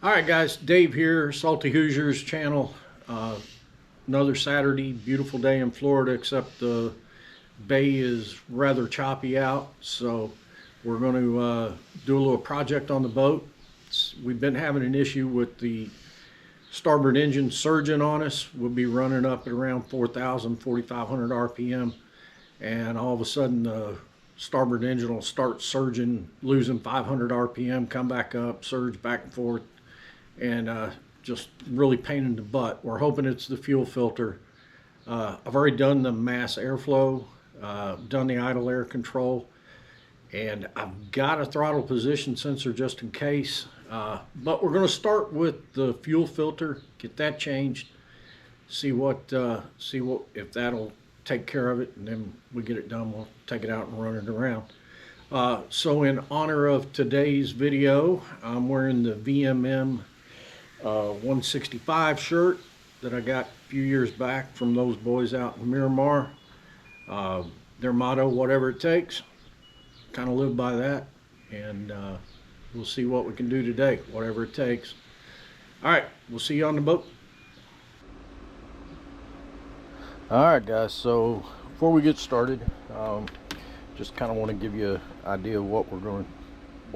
All right, guys, Dave here, Salty Hoosiers channel. Another Saturday, beautiful day in Florida, except the bay is rather choppy out. So we're going to do a little project on the boat. We've been having an issue with the starboard engine surging on us. We'll be running up at around 4,000, 4,500 RPM. And all of a sudden the starboard engine will start surging, losing 500 RPM, come back up, surge back and forth. And just really pain in the butt. We're hoping it's the fuel filter. I've already done the mass airflow, done the idle air control, and I've got a throttle position sensor just in case. But we're going to start with the fuel filter, get that changed, see what if that'll take care of it, and then we get it done. We'll take it out and run it around. So in honor of today's video, I'm wearing the VMM 165 shirt that I got a few years back from those boys out in Miramar. Their motto, whatever it takes, kind of live by that, and we'll see what we can do today, whatever it takes. All right, we'll see you on the boat. All right, guys, so before we get started, just kind of want to give you an idea of what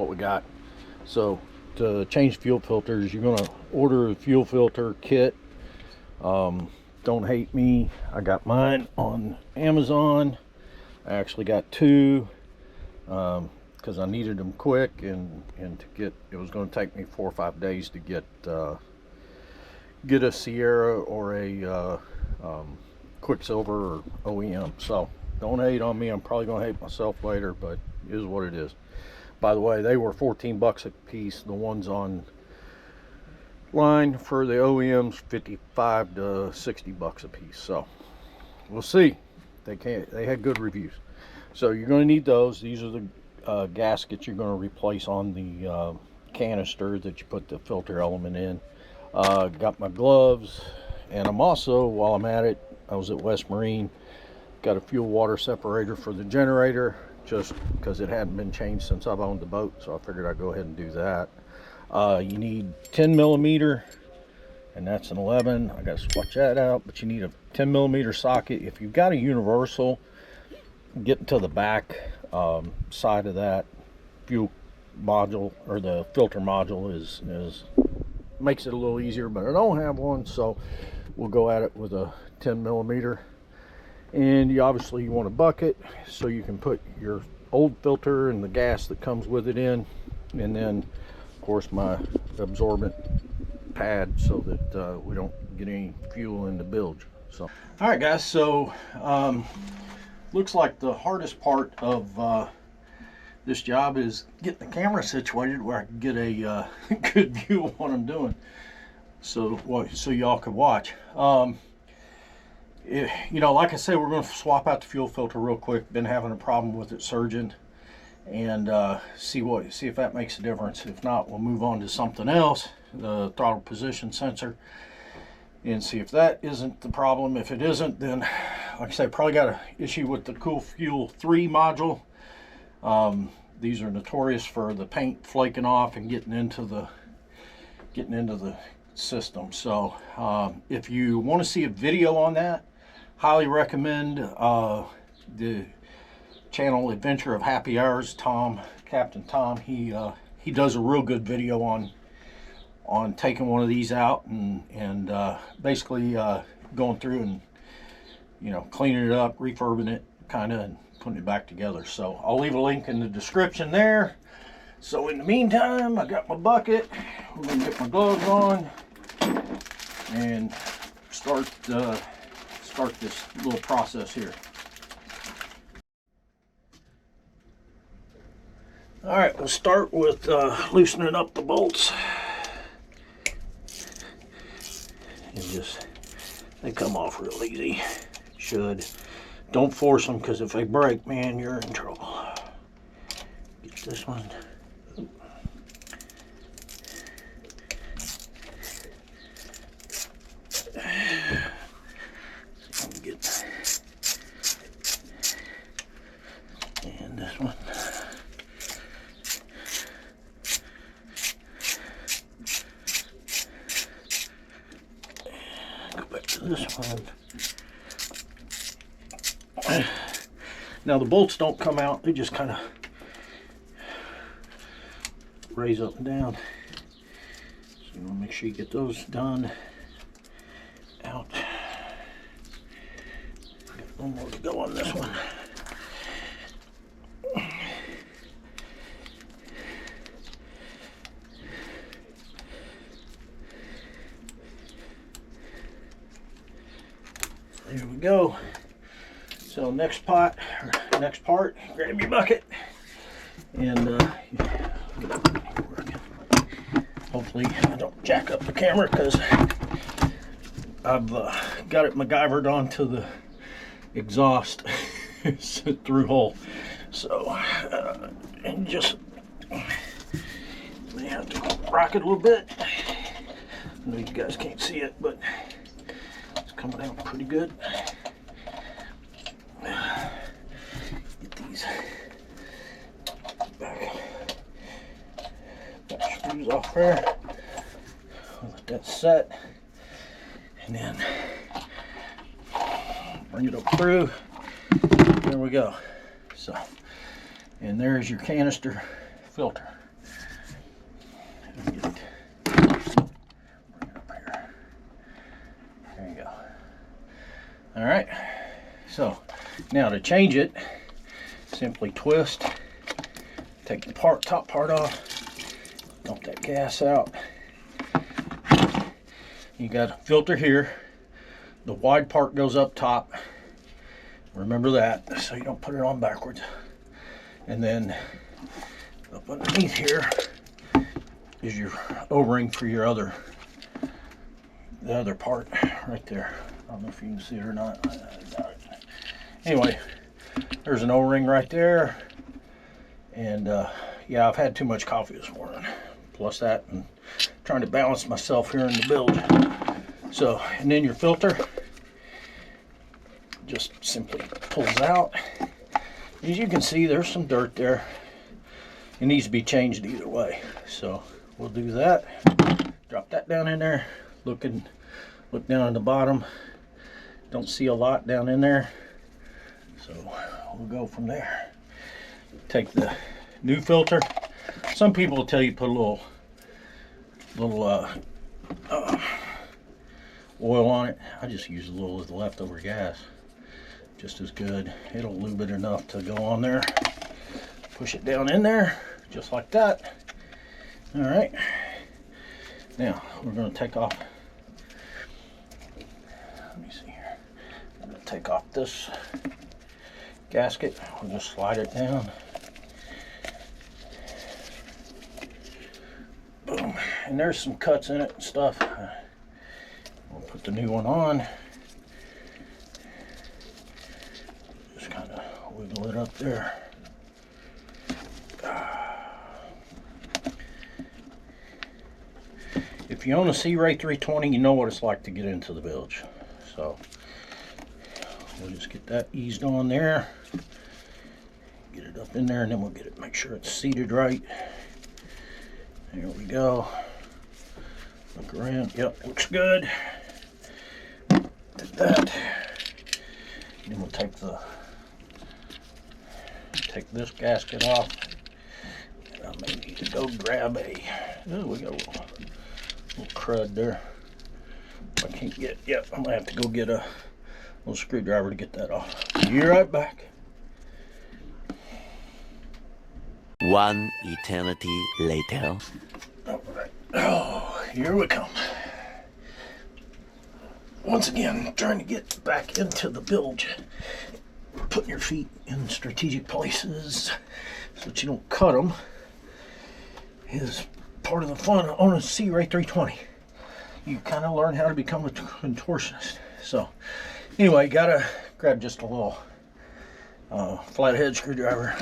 we got. So to change fuel filters, you're going to order a fuel filter kit. Don't hate me, I got mine on Amazon. I actually got two because I needed them quick, and to get, it was going to take me 4 or 5 days to get a Sierra or a Quicksilver or OEM. So don't hate on me, I'm probably going to hate myself later, but it is what it is. By the way, they were 14 bucks a piece. The ones on line for the OEMs 55 to 60 bucks a piece. So we'll see. They had good reviews. So you're going to need those. These are the gaskets you're going to replace on the canister that you put the filter element in. Got my gloves, and I'm also, while I'm at it, I was at West Marine, got a fuel water separator for the generator, just because it hadn't been changed since I've owned the boat, so I figured I'd go ahead and do that. You need 10 millimeter, and that's an 11. I gotta swatch that out, but you need a 10 millimeter socket. If you've got a universal, getting to the back side of that fuel module, or the filter module, is makes it a little easier, but I don't have one, so we'll go at it with a 10 millimeter. And you obviously want a bucket so you can put your old filter and the gas that comes with it in, and then of course my absorbent pad so that we don't get any fuel in the bilge. So all right, guys, so looks like the hardest part of this job is getting the camera situated where I can get a good view of what I'm doing, so y'all can watch. You know, like I say, we're going to swap out the fuel filter real quick. Been having a problem with it surging, and see if that makes a difference. If not, we'll move on to something else, the throttle position sensor, and see if that isn't the problem. If it isn't, then like I say, probably got an issue with the Cool Fuel 3 module. These are notorious for the paint flaking off and getting into the system. So if you want to see a video on that, highly recommend the channel Adventure of Happy Hours. Captain Tom, he does a real good video on taking one of these out and basically going through and, you know, cleaning it up, refurbing it, kind of, and putting it back together. So I'll leave a link in the description there. So in the meantime, I got my bucket. We're gonna get my gloves on and start this little process here. All right, we'll start with loosening up the bolts. And they come off real easy. Should. Don't force them, because if they break, man, you're in trouble. Get this one. And this one. this one. Now the bolts don't come out, they just kind of raise up and down. So you want to make sure you get those done. Out. Got one more to go on this one. There we go. So next part, grab your bucket and get up and working. Hopefully I don't jack up the camera because I've got it MacGyvered onto the exhaust through hole. So and just may have to rock it a little bit. I know you guys can't see it, but it's coming out pretty good. Get these back screws off there. I'll let that set, and then bring it up through. There we go. So, and there's your canister filter. Get it. Bring it up here. There you go. All right. So now to change it, simply twist, take the top part off, dump that gas out. You got a filter here. The wide part goes up top. Remember that, so you don't put it on backwards. And then up underneath here is your O-ring for your the other part right there. I don't know if you can see it or not. I got it. Anyway, there's an O-ring right there. And yeah, I've had too much coffee this morning. Plus that, and trying to balance myself here in the bilge. So, and then your filter just simply pulls out. As you can see, there's some dirt there. It needs to be changed either way. So we'll do that. Drop that down in there. Look down at the bottom. Don't see a lot down in there. So we'll go from there. Take the new filter. Some people will tell you put a little oil on it. I just use a little of the leftover gas. Just as good. It'll lube it enough to go on there. Push it down in there, just like that. All right. Now we're going to take off. Let me see here. I'm going to take off this gasket. We'll just slide it down. Boom. And there's some cuts in it and stuff. We'll put the new one on. Just kind of wiggle it up there. If you own a Sea Ray 320, you know what it's like to get into the bilge. So we'll just get that eased on there. Get it up in there, and then we'll get it, make sure it's seated right. There we go. Look around. Yep, looks good. Did that. Then we'll take this gasket off. And I may need to go grab oh, we got a little crud there. I can't get, yep, I'm gonna have to go get a little screwdriver to get that off. Be right back. One eternity later. All right. Oh, here we come. Once again, trying to get back into the bilge. Putting your feet in strategic places so that you don't cut them is part of the fun on a Sea Ray 320. You kind of learn how to become a contortionist. So anyway, gotta grab just a little flathead screwdriver.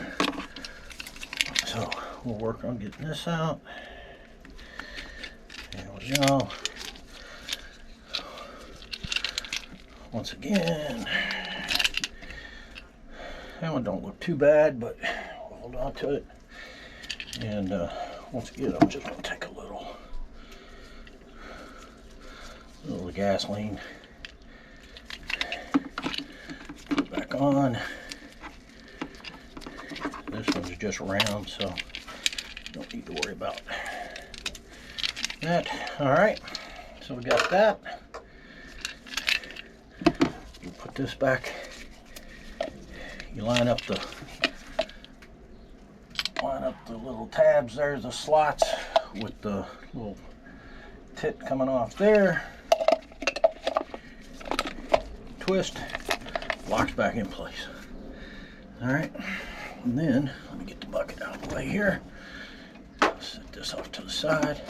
So we'll work on getting this out. There we go. Once again, that one don't look too bad, but we'll hold on to it. And once again, I'm just going to take a little gasoline, on. This one's just round, so don't need to worry about that. All right, so we got that. You put this back. You line up the little tabs there, the slots with the little tit coming off there. Twist, locks back in place. All right, and then let me get the bucket out of the way here. Set this off to the side.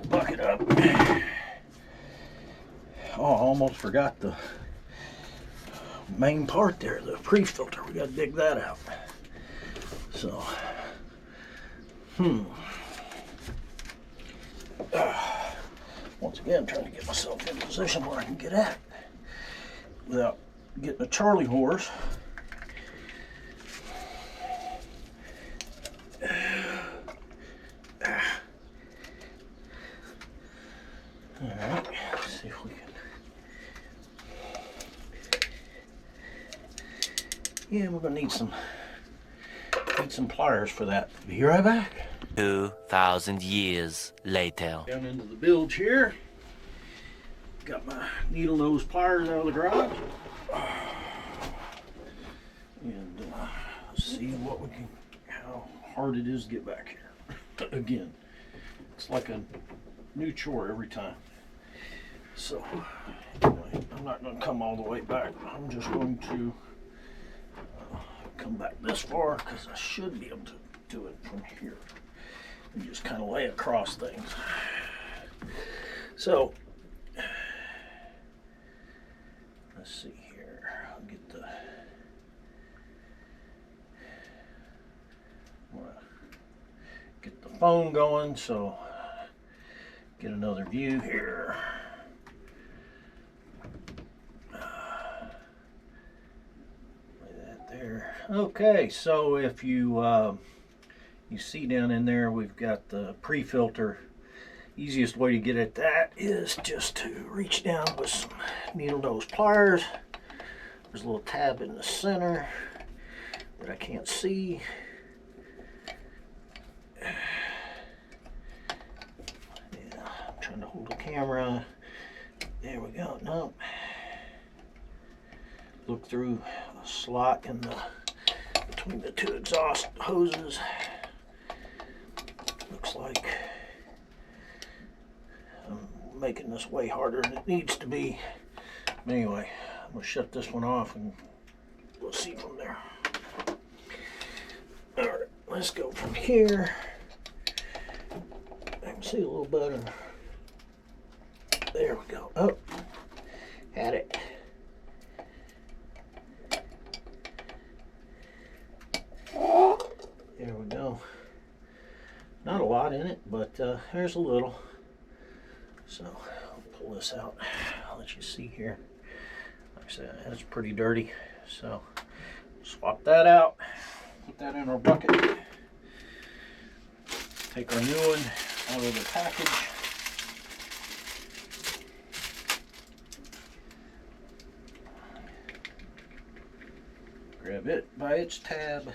Bucket up. Oh, I almost forgot the main part there, the pre-filter. We got to dig that out. So, once again, trying to get myself in a position where I can get at it without getting a Charlie horse. Alright, let's see if we can. Yeah, we're gonna need some pliers for that. Be right back. 2,000 years later. Down into the bilge here. Got my needle nose pliers out of the garage. And let's see what we can, how hard it is to get back here. Again, it's like a new chore every time. So, anyway, I'm not going to come all the way back. I'm just going to come back this far because I should be able to do it from here. And just kind of lay across things. So, let's see here. I'll get the phone going, so get another view here. Lay that there. Okay, so if you see down in there, we've got the pre-filter. Easiest way to get at that is just to reach down with some needle nose pliers. There's a little tab in the center that I can't see. Yeah, I'm trying to hold the camera. There we go. Nope. Look through a slot in the between the two exhaust hoses. Looks like I'm making this way harder than it needs to be. Anyway, I'm gonna shut this one off and we'll see from there. All right, let's go from here. I can see a little better. There we go. Oh, had it. There we go. Not a lot in it, but there's a little. So I'll pull this out. I'll let you see here. Like I said, that's pretty dirty. So swap that out. Put that in our bucket. Take our new one out of the package. Grab it by its tab.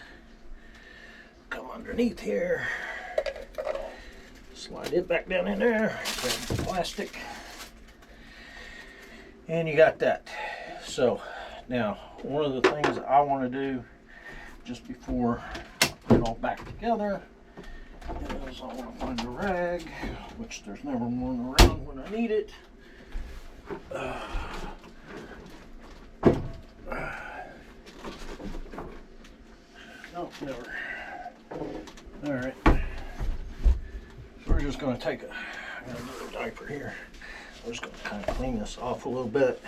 Come underneath here. Slide it back down in there. Grab the plastic. And you got that. So now one of the things I want to do just before I put it all back together is I want to find a rag, which there's never one around when I need it. No, never. Alright. So we're just going to take I got another diaper here. We're just going to kind of clean this off a little bit.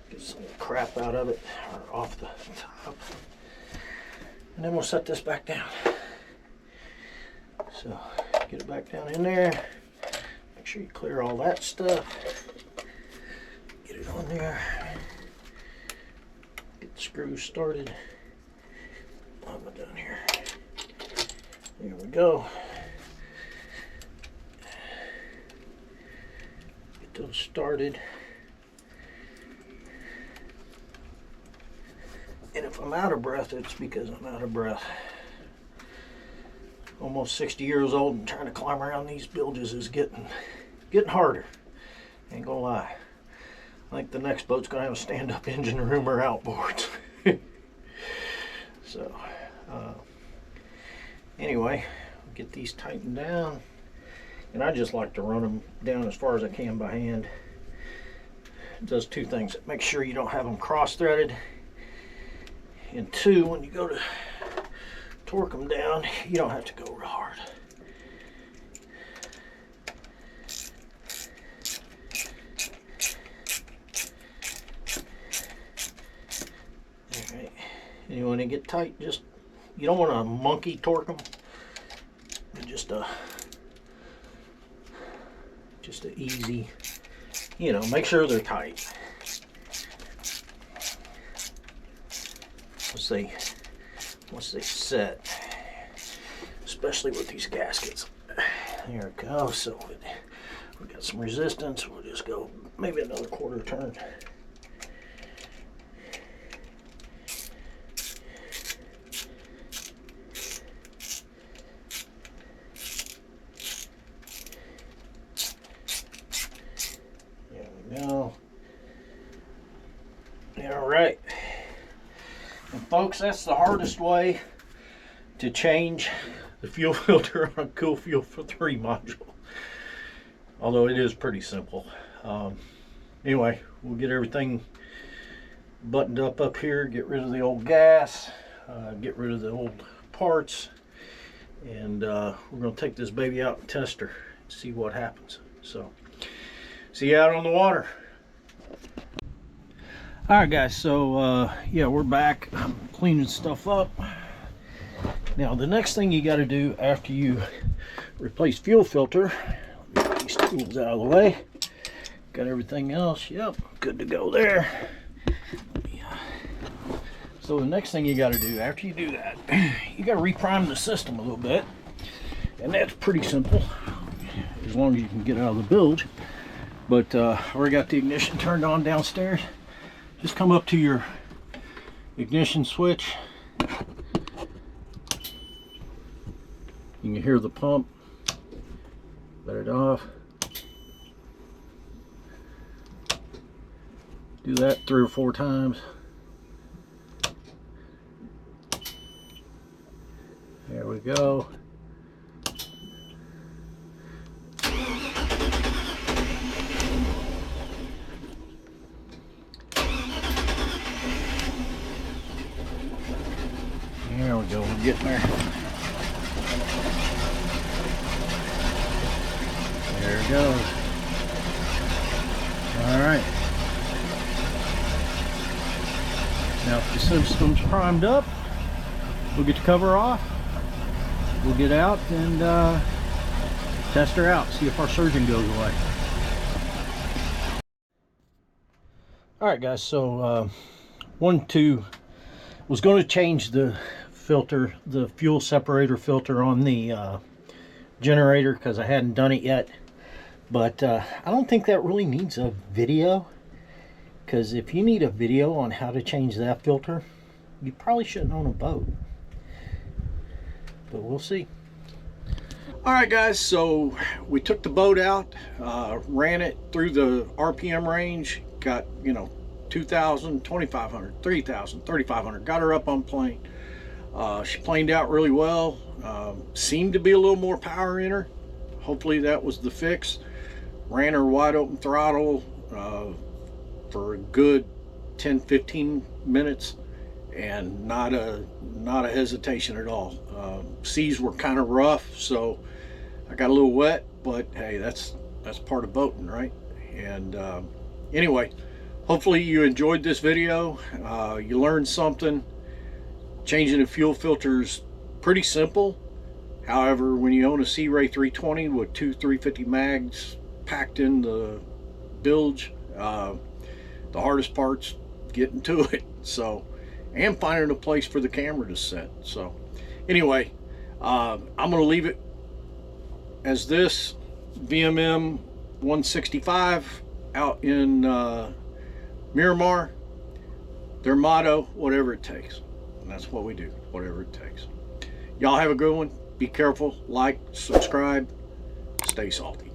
Get some crap out of it, or off the top. And then we'll set this back down. So, get it back down in there. Make sure you clear all that stuff. Get it on there. Get the screws started. What am I doing here? There we go. Get those started. I'm out of breath, it's because I'm out of breath. Almost 60 years old and trying to climb around these bilges is getting harder. Ain't gonna lie. I think the next boat's gonna have a stand-up engine room or outboards. So, anyway, get these tightened down. And I just like to run them down as far as I can by hand. It does two things. It makes sure you don't have them cross-threaded. And two, when you go to torque them down, you don't have to go real hard. Alright, and you want to get tight, you don't want to monkey torque them. Just a easy, make sure they're tight. Once they set, especially with these gaskets. There we go. So we got some resistance. We'll just go maybe another quarter turn. There we go. All right. And folks, that's the hardest way to change the fuel filter on a Cool Fuel for 3 module. Although it is pretty simple. Anyway, we'll get everything buttoned up here, get rid of the old gas, get rid of the old parts, and we're going to take this baby out and test her and see what happens. So, see you out on the water. Alright guys, so yeah, we're back. I'm cleaning stuff up. Now the next thing you got to do after you replace fuel filter, let me get these tools out of the way. Got everything else, yep, good to go there. So the next thing you got to do after you do that, you got to reprime the system a little bit. And that's pretty simple, as long as you can get out of the bilge. But I already got the ignition turned on downstairs. Just come up to your ignition switch. You can hear the pump. Let it off. Do that 3 or 4 times. There we go. There we go, we're getting there. There it goes. Alright. Now if the system's primed up, we'll get the cover off. We'll get out and test her out, see if our surgeon goes away. Alright guys, so was going to change the filter, the fuel separator filter on the generator, because I hadn't done it yet. But I don't think that really needs a video, because if you need a video on how to change that filter, you probably shouldn't own a boat. But we'll see. Alright guys, so we took the boat out, ran it through the RPM range, got 2,000, 2,500, 3,000, 3,500. Got her up on plane. She planed out really well. Seemed to be a little more power in her. Hopefully that was the fix. Ran her wide open throttle for a good 10-15 minutes, and not a hesitation at all. Seas were kind of rough, so I got a little wet, but hey, that's part of boating, right? And anyway, hopefully you enjoyed this video. You learned something. Changing the fuel filter's pretty simple. However, when you own a Sea Ray 320 with 2 350 mags packed in the bilge, the hardest part's getting to it. So, and finding a place for the camera to set. So, anyway, I'm going to leave it as this VMM 165 out in Miramar. Their motto, whatever it takes. And that's what we do, whatever it takes. Y'all have a good one. Be careful. Like, subscribe. Stay salty.